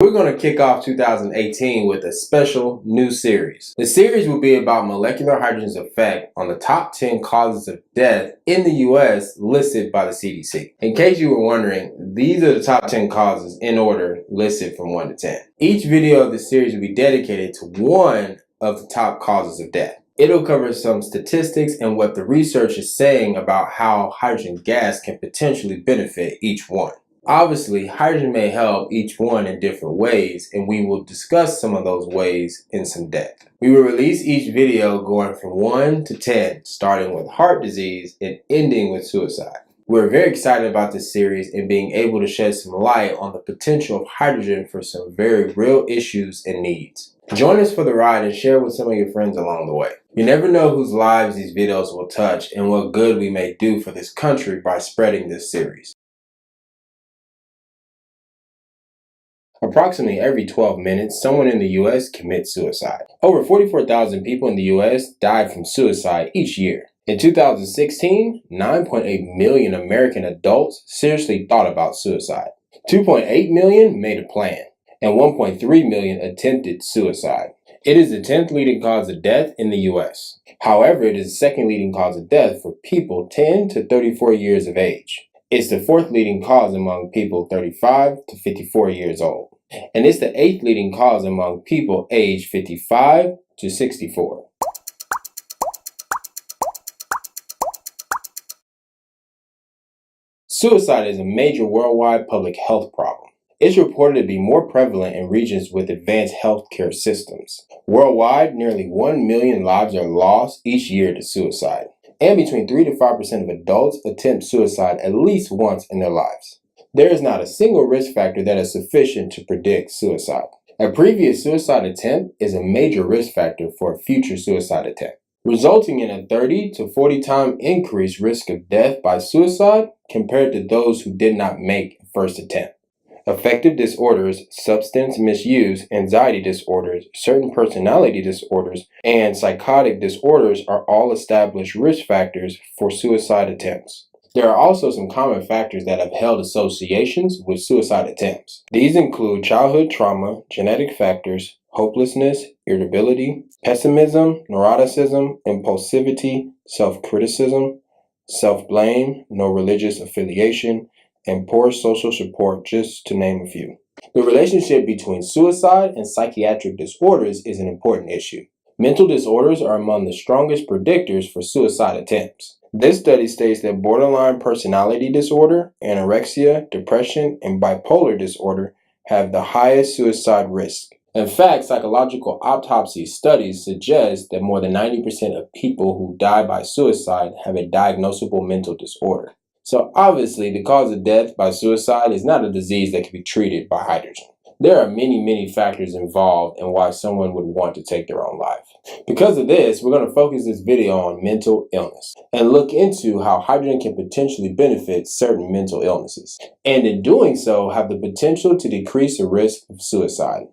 We're going to kick off 2018 with a special new series. The series will be about molecular hydrogen's effect on the top 10 causes of death in the US listed by the CDC. In case you were wondering, these are the top 10 causes in order listed from 1 to 10. Each video of the series will be dedicated to one of the top causes of death. It'll cover some statistics and what the research is saying about how hydrogen gas can potentially benefit each one. Obviously, hydrogen may help each one in different ways, and we will discuss some of those ways in some depth. We will release each video going from 1 to 10, starting with heart disease and ending with suicide. We're very excited about this series and being able to shed some light on the potential of hydrogen for some very real issues and needs. Join us for the ride and share with some of your friends along the way. You never know whose lives these videos will touch and what good we may do for this country by spreading this series. Approximately every 12 minutes, someone in the U.S. commits suicide. Over 44,000 people in the U.S. died from suicide each year. In 2016, 9.8 million American adults seriously thought about suicide. 2.8 million made a plan, and 1.3 million attempted suicide. It is the 10th leading cause of death in the U.S. However, it is the second leading cause of death for people 10 to 34 years of age. It's the 4th leading cause among people 35 to 54 years old. And it's the 8th leading cause among people aged 55 to 64. Suicide is a major worldwide public health problem. It's reported to be more prevalent in regions with advanced healthcare systems. Worldwide, nearly 1 million lives are lost each year to suicide. And between 3 to 5% of adults attempt suicide at least once in their lives. There is not a single risk factor that is sufficient to predict suicide. A previous suicide attempt is a major risk factor for a future suicide attempt, resulting in a 30 to 40 time increased risk of death by suicide compared to those who did not make a first attempt. Affective disorders, substance misuse, anxiety disorders, certain personality disorders, and psychotic disorders are all established risk factors for suicide attempts. There are also some common factors that have held associations with suicide attempts. These include childhood trauma, genetic factors, hopelessness, irritability, pessimism, neuroticism, impulsivity, self-criticism, self-blame, no religious affiliation, and poor social support, just to name a few. The relationship between suicide and psychiatric disorders is an important issue. Mental disorders are among the strongest predictors for suicide attempts. This study states that borderline personality disorder, anorexia, depression, and bipolar disorder have the highest suicide risk. In fact, psychological autopsy studies suggest that more than 90% of people who die by suicide have a diagnosable mental disorder. So obviously, the cause of death by suicide is not a disease that can be treated by hydrogen. There are many factors involved in why someone would want to take their own life. Because of this, we're going to focus this video on mental illness and look into how hydrogen can potentially benefit certain mental illnesses, and in doing so, have the potential to decrease the risk of suicide.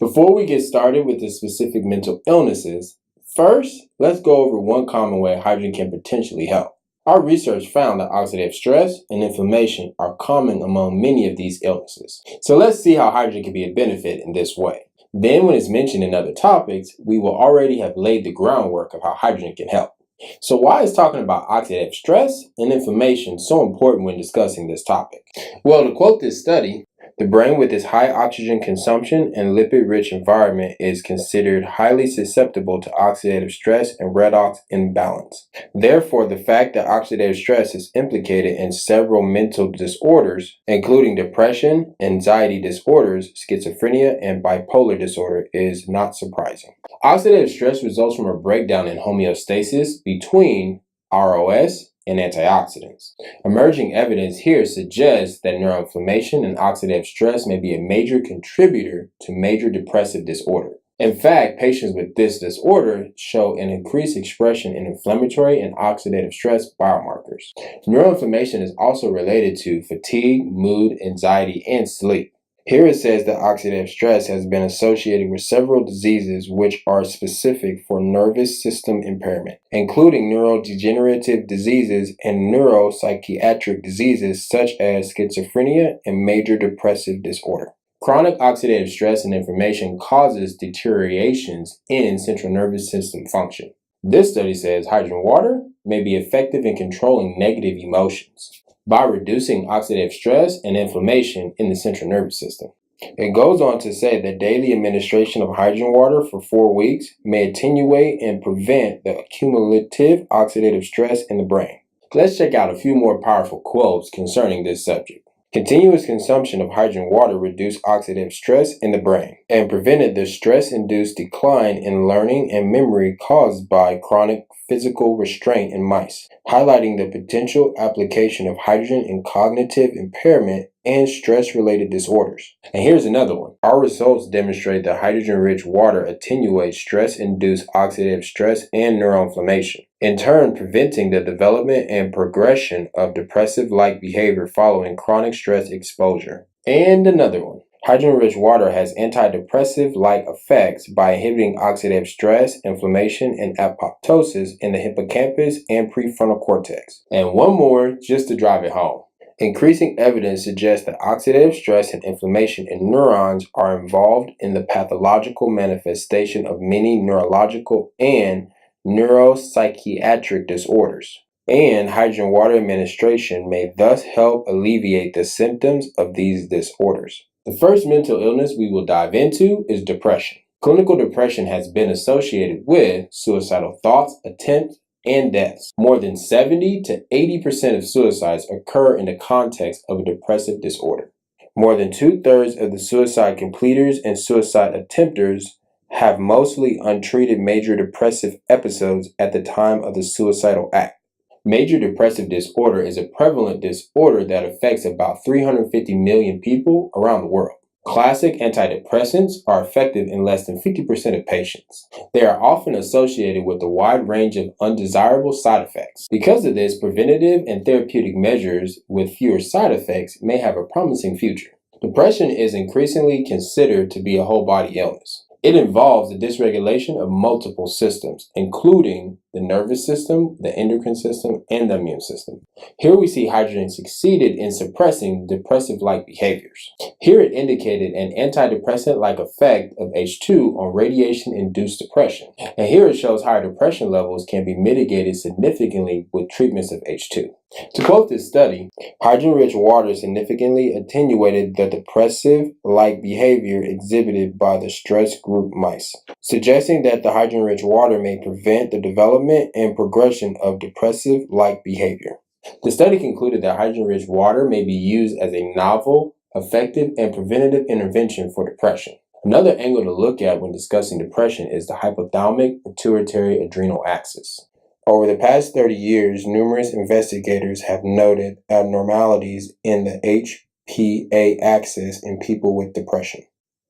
Before we get started with the specific mental illnesses, first, let's go over one common way hydrogen can potentially help. Our research found that oxidative stress and inflammation are common among many of these illnesses. So let's see how hydrogen can be a benefit in this way. Then when it's mentioned in other topics, we will already have laid the groundwork of how hydrogen can help. So why is talking about oxidative stress and inflammation so important when discussing this topic? Well, to quote this study, the brain with its high oxygen consumption and lipid-rich environment is considered highly susceptible to oxidative stress and redox imbalance. Therefore, the fact that oxidative stress is implicated in several mental disorders, including depression, anxiety disorders, schizophrenia, and bipolar disorder, is not surprising. Oxidative stress results from a breakdown in homeostasis between ROS and antioxidants. Emerging evidence here suggests that neuroinflammation and oxidative stress may be a major contributor to major depressive disorder. In fact, patients with this disorder show an increased expression in inflammatory and oxidative stress biomarkers. Neuroinflammation is also related to fatigue, mood, anxiety, and sleep. Here it says that oxidative stress has been associated with several diseases which are specific for nervous system impairment, including neurodegenerative diseases and neuropsychiatric diseases such as schizophrenia and major depressive disorder. Chronic oxidative stress and inflammation causes deteriorations in central nervous system function. This study says hydrogen water may be effective in controlling negative emotions by reducing oxidative stress and inflammation in the central nervous system. It goes on to say that daily administration of hydrogen water for 4 weeks may attenuate and prevent the cumulative oxidative stress in the brain. Let's check out a few more powerful quotes concerning this subject. Continuous consumption of hydrogen water reduced oxidative stress in the brain and prevented the stress-induced decline in learning and memory caused by chronic physical restraint in mice, highlighting the potential application of hydrogen in cognitive impairment and stress-related disorders. And here's another one. Our results demonstrate that hydrogen-rich water attenuates stress-induced oxidative stress and neuroinflammation, in turn preventing the development and progression of depressive-like behavior following chronic stress exposure. And another one. Hydrogen-rich water has antidepressive-like effects by inhibiting oxidative stress, inflammation, and apoptosis in the hippocampus and prefrontal cortex. And one more just to drive it home. Increasing evidence suggests that oxidative stress and inflammation in neurons are involved in the pathological manifestation of many neurological and neuropsychiatric disorders. And hydrogen water administration may thus help alleviate the symptoms of these disorders. The first mental illness we will dive into is depression. Clinical depression has been associated with suicidal thoughts, attempts, and deaths. More than 70 to 80% of suicides occur in the context of a depressive disorder. More than 2/3 of the suicide completers and suicide attempters have mostly untreated major depressive episodes at the time of the suicidal act. Major depressive disorder is a prevalent disorder that affects about 350 million people around the world. Classic antidepressants are effective in less than 50% of patients. They are often associated with a wide range of undesirable side effects. Because of this, preventative and therapeutic measures with fewer side effects may have a promising future. Depression is increasingly considered to be a whole body illness. It involves the dysregulation of multiple systems, including the nervous system, the endocrine system, and the immune system. Here we see hydrogen succeeded in suppressing depressive-like behaviors. Here it indicated an antidepressant-like effect of H2 on radiation-induced depression. And here it shows higher depression levels can be mitigated significantly with treatments of H2. To quote this study, hydrogen-rich water significantly attenuated the depressive-like behavior exhibited by the stress group mice, suggesting that the hydrogen-rich water may prevent the development and progression of depressive-like behavior. The study concluded that hydrogen-rich water may be used as a novel, effective, and preventative intervention for depression. Another angle to look at when discussing depression is the hypothalamic pituitary adrenal axis. Over the past 30 years, numerous investigators have noted abnormalities in the HPA axis in people with depression.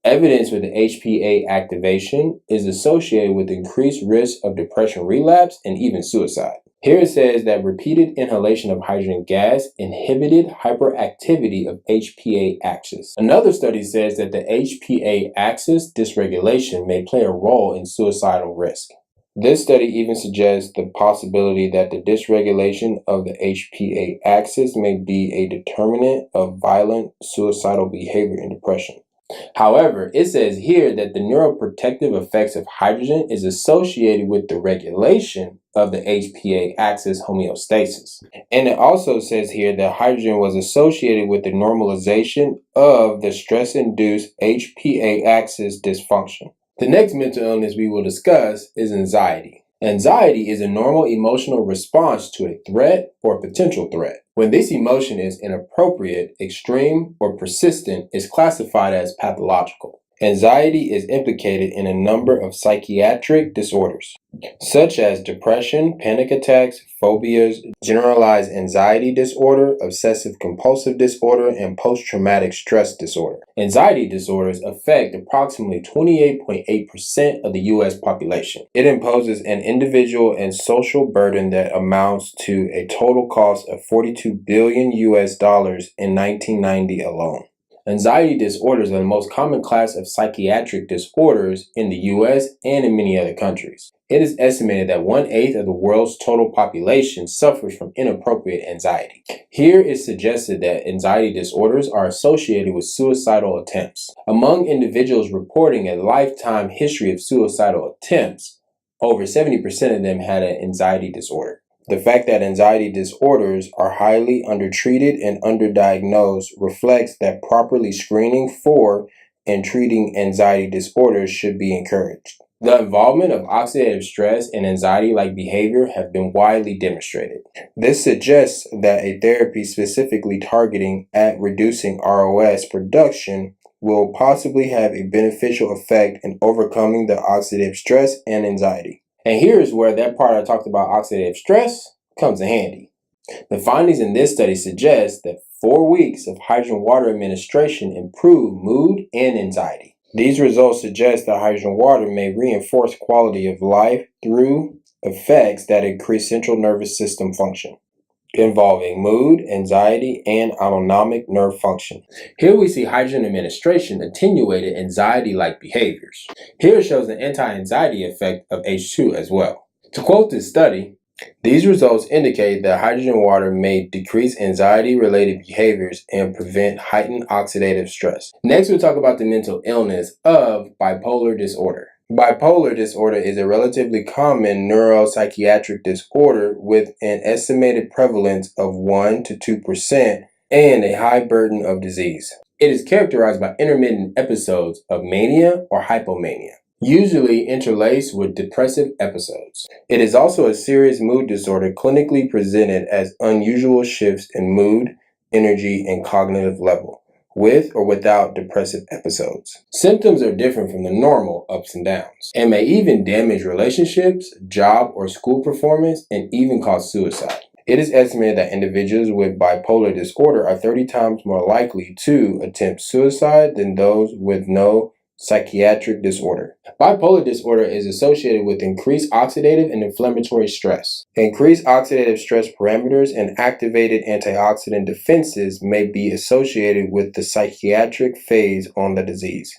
Evidence with the HPA activation is associated with increased risk of depression relapse and even suicide. Here it says that repeated inhalation of hydrogen gas inhibited hyperactivity of HPA axis. Another study says that the HPA axis dysregulation may play a role in suicidal risk. This study even suggests the possibility that the dysregulation of the HPA axis may be a determinant of violent suicidal behavior in depression. However, it says here that the neuroprotective effects of hydrogen is associated with the regulation of the HPA axis homeostasis. And it also says here that hydrogen was associated with the normalization of the stress-induced HPA axis dysfunction. The next mental illness we will discuss is anxiety. Anxiety is a normal emotional response to a threat or potential threat. When this emotion is inappropriate, extreme, or persistent, it's classified as pathological. Anxiety is implicated in a number of psychiatric disorders, such as depression, panic attacks, phobias, generalized anxiety disorder, obsessive compulsive disorder, and post-traumatic stress disorder. Anxiety disorders affect approximately 28.8% of the U.S. population. It imposes an individual and social burden that amounts to a total cost of $42 billion in 1990 alone. Anxiety disorders are the most common class of psychiatric disorders in the U.S. and in many other countries. It is estimated that 1/8 of the world's total population suffers from inappropriate anxiety. Here it is suggested that anxiety disorders are associated with suicidal attempts. Among individuals reporting a lifetime history of suicidal attempts, over 70% of them had an anxiety disorder. The fact that anxiety disorders are highly undertreated and underdiagnosed reflects that properly screening for and treating anxiety disorders should be encouraged. The involvement of oxidative stress and anxiety-like behavior have been widely demonstrated. This suggests that a therapy specifically targeting at reducing ROS production will possibly have a beneficial effect in overcoming the oxidative stress and anxiety. And here's where that part I talked about oxidative stress comes in handy. The findings in this study suggest that 4 weeks of hydrogen water administration improve mood and anxiety. These results suggest that hydrogen water may reinforce quality of life through effects that increase central nervous system function, involving mood, anxiety, and autonomic nerve function. Here we see hydrogen administration attenuated anxiety-like behaviors. Here it shows the anti-anxiety effect of H2 as well. To quote this study, these results indicate that hydrogen water may decrease anxiety-related behaviors and prevent heightened oxidative stress. Next, we'll talk about the mental illness of bipolar disorder. Bipolar disorder is a relatively common neuropsychiatric disorder with an estimated prevalence of 1 to 2% and a high burden of disease. It is characterized by intermittent episodes of mania or hypomania, usually interlaced with depressive episodes. It is also a serious mood disorder clinically presented as unusual shifts in mood, energy, and cognitive level, with or without depressive episodes. Symptoms are different from the normal ups and downs, and may even damage relationships, job or school performance, and even cause suicide. It is estimated that individuals with bipolar disorder are 30 times more likely to attempt suicide than those with no psychiatric disorder. Bipolar disorder is associated with increased oxidative and inflammatory stress. Increased oxidative stress parameters and activated antioxidant defenses may be associated with the psychiatric phase on the disease.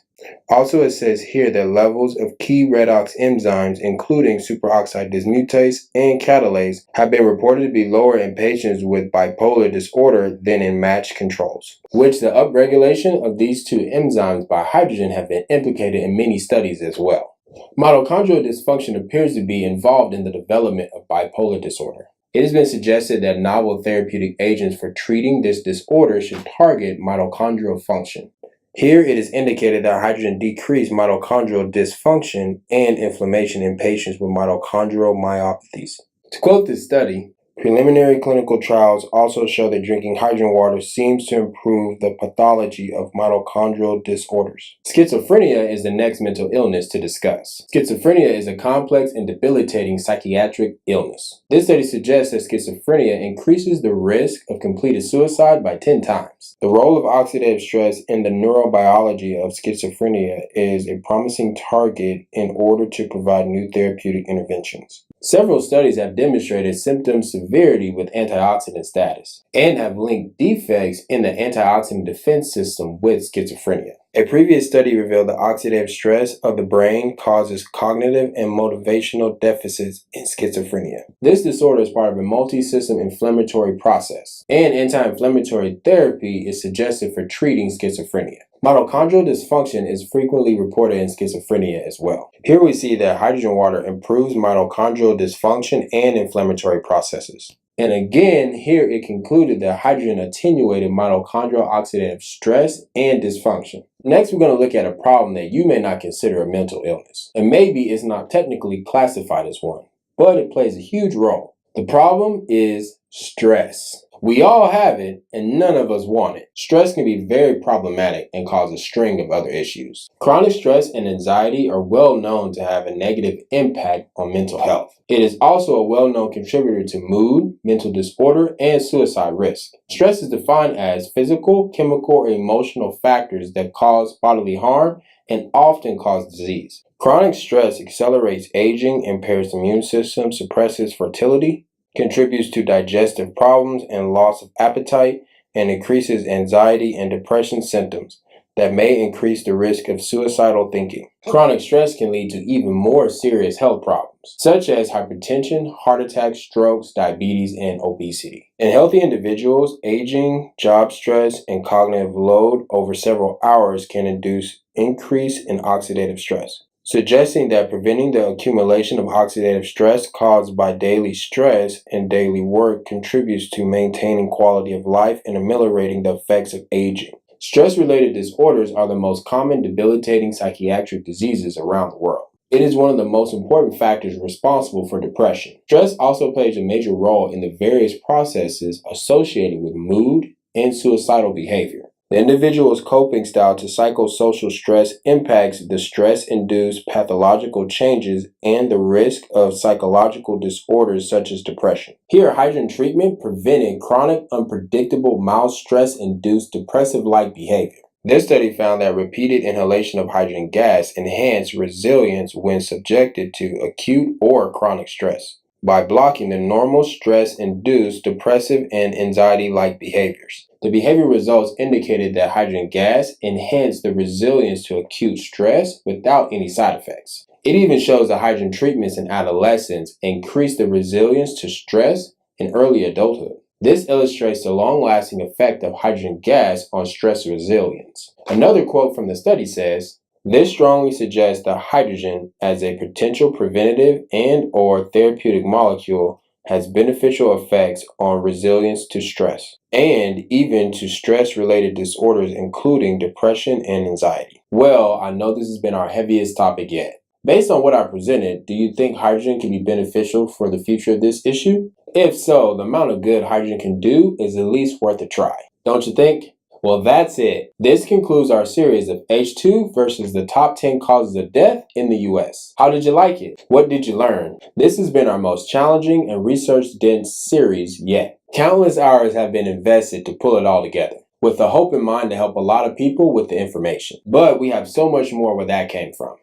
Also, it says here that levels of key redox enzymes, including superoxide dismutase and catalase, have been reported to be lower in patients with bipolar disorder than in matched controls, which the upregulation of these two enzymes by hydrogen have been implicated in many studies as well. Mitochondrial dysfunction appears to be involved in the development of bipolar disorder. It has been suggested that novel therapeutic agents for treating this disorder should target mitochondrial function. Here it is indicated that hydrogen decreased mitochondrial dysfunction and inflammation in patients with mitochondrial myopathies. To quote this study, preliminary clinical trials also show that drinking hydrogen water seems to improve the pathology of mitochondrial disorders. Schizophrenia is the next mental illness to discuss. Schizophrenia is a complex and debilitating psychiatric illness. This study suggests that schizophrenia increases the risk of completed suicide by 10 times. The role of oxidative stress in the neurobiology of schizophrenia is a promising target in order to provide new therapeutic interventions. Several studies have demonstrated symptom severity with antioxidant status and have linked defects in the antioxidant defense system with schizophrenia. A previous study revealed that oxidative stress of the brain causes cognitive and motivational deficits in schizophrenia. This disorder is part of a multi-system inflammatory process, and anti-inflammatory therapy is suggested for treating schizophrenia. Mitochondrial dysfunction is frequently reported in schizophrenia as well. Here we see that hydrogen water improves mitochondrial dysfunction and inflammatory processes. And again, here it concluded that hydrogen attenuated mitochondrial oxidative stress and dysfunction. Next, we're going to look at a problem that you may not consider a mental illness, and maybe it's not technically classified as one, but it plays a huge role. The problem is stress. We all have it, and none of us want it. Stress can be very problematic and cause a string of other issues. Chronic stress and anxiety are well known to have a negative impact on mental health. It is also a well-known contributor to mood, mental disorder, and suicide risk. Stress is defined as physical, chemical, or emotional factors that cause bodily harm and often cause disease. Chronic stress accelerates aging, impairs the immune system, suppresses fertility, contributes to digestive problems and loss of appetite, and increases anxiety and depression symptoms. that may increase the risk of suicidal thinking. Chronic stress can lead to even more serious health problems, such as hypertension, heart attacks, strokes, diabetes, and obesity. In healthy individuals, aging, job stress, and cognitive load over several hours can induce increase in oxidative stress, suggesting that preventing the accumulation of oxidative stress caused by daily stress and daily work contributes to maintaining quality of life and ameliorating the effects of aging. Stress-related disorders are the most common debilitating psychiatric diseases around the world. It is one of the most important factors responsible for depression. Stress also plays a major role in the various processes associated with mood and suicidal behavior. The individual's coping style to psychosocial stress impacts the stress-induced pathological changes and the risk of psychological disorders such as depression. Here, hydrogen treatment prevented chronic, unpredictable, mild stress-induced depressive-like behavior. This study found that repeated inhalation of hydrogen gas enhanced resilience when subjected to acute or chronic stress by blocking the normal stress-induced depressive and anxiety-like behaviors. The behavior results indicated that hydrogen gas enhanced the resilience to acute stress without any side effects. It even shows that hydrogen treatments in adolescents increase the resilience to stress in early adulthood. This illustrates the long-lasting effect of hydrogen gas on stress resilience. Another quote from the study says, "This strongly suggests that hydrogen as a potential preventative and/or therapeutic molecule has beneficial effects on resilience to stress, and even to stress-related disorders including depression and anxiety." Well, I know this has been our heaviest topic yet. Based on what I presented, do you think hydrogen can be beneficial for the future of this issue? If so, the amount of good hydrogen can do is at least worth a try. Don't you think? Well, that's it. This concludes our series of H2 versus the top 10 causes of death in the US. How did you like it? What did you learn? This has been our most challenging and research-dense series yet. Countless hours have been invested to pull it all together, with the hope in mind to help a lot of people with the information. But we have so much more where that came from.